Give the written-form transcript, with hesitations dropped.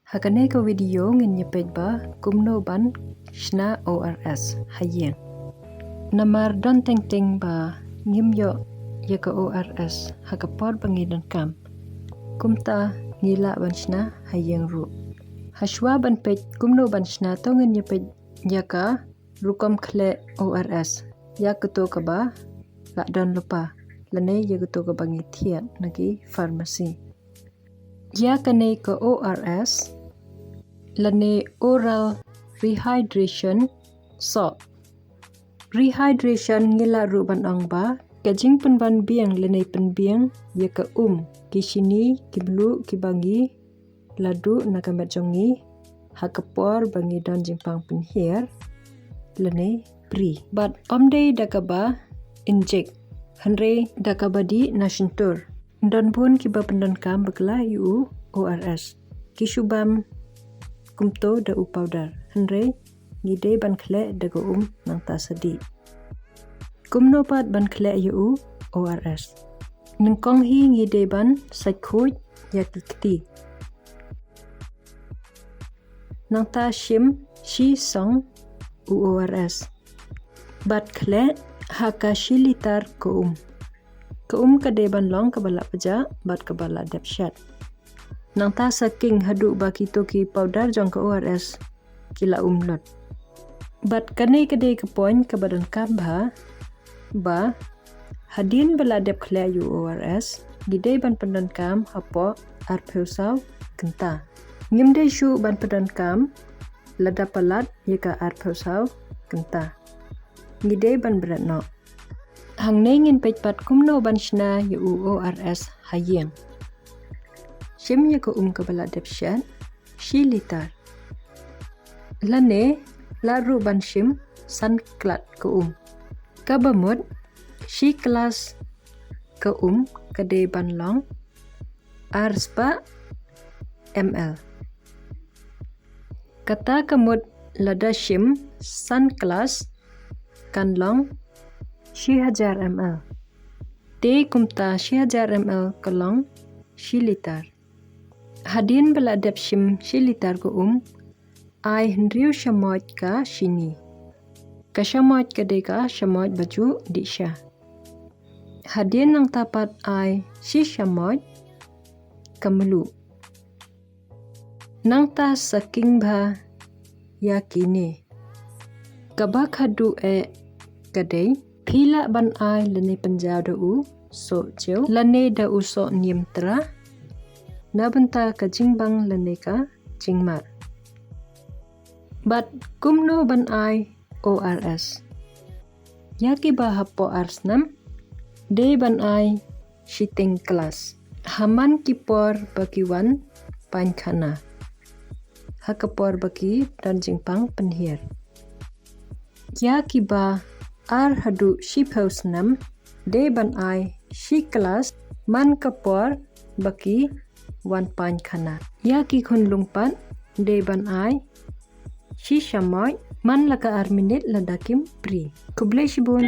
Hakane ka video ngin nyepej ba kumno ban shna ORS hayeng. Namar don teng teng ba ngimyo ya ka ORS hakapod bangidan kam. Kumta ngila ban shna hayeng ru. Hashwa ban pej kumno ban shna to ngin nyepej ya ka rukom khle ORS. Ya keto ka ba la don lupa. Lane ya keto ka bangi thiat nagi farmasi. Ya kane ka ORS lane oral rehydration salt. Rehydration ngila ru ban ang ba kajing penban biang lane penbiang ya ka kishini kiblu kibangi ladu nakamat jongi hakapor bangi don jimpang penhir lane pri. But omday dakaba inject henre dakabadi nasuntur. Don pun kiba pendon kam bakla yu ORS. Kishubam kumto da powder. Henre ngide ban khle daga nang tasadi. Kumno pat ban khle yu ORS. Nengkong hi ngide ban saikhuj ya kikti. Nang ta shim shi song ORS. Bat khle haka shilitar ko kade ban long kabala paja bat kabala depshat. Nang ta saking hadu baki toki powder jong ka ORS kila lot. Bat kane kade ka poin ka badan kamba ba hadin bala dep khle yu ORS gide ban pendan kam hapo arpeusaw kenta. Ngimde shu ban pendan kam lada palat yaka arpeusaw kenta. Gide ban berat no. Hang nengin pejpat kumno ban shna yu ORS hayeng. Shim ya ko kabala depshat shi litar. Lane laru ban shim san klat ko kabamut shi kelas ke kade ban long arspa ml. Kata kamut lada shim san kelas kan long shi 1000 ml. Te kumta shi 1000 ml kalong shi litar. Hadin bala dep shim shi litar ko ai hendriu shamoj ka shini. Ka shamoj kade ka shamoj baju di sha. Hadin nang tapat ai shi shamoj kamelu. Nang ta saking ba yakini. Kabak hadu kade pila ban ai lane penjau da so jeu lane da so niem tra na benta ka jingbang lane ka jingmat. But kumno ban ai ORS. Yaki ba hapo arsnam de ban ai shiting kelas. Haman kipor bakiwan pankana. Hakapor baki dan jingpang penhir. Yaki ba ar hadu shi pausnam de ban ai shi kelas man kapor baki wan pan khana. Yaki khun lungpat de ban ai shi shamoy man laka ar minit ladakim pri. Kublai shibun.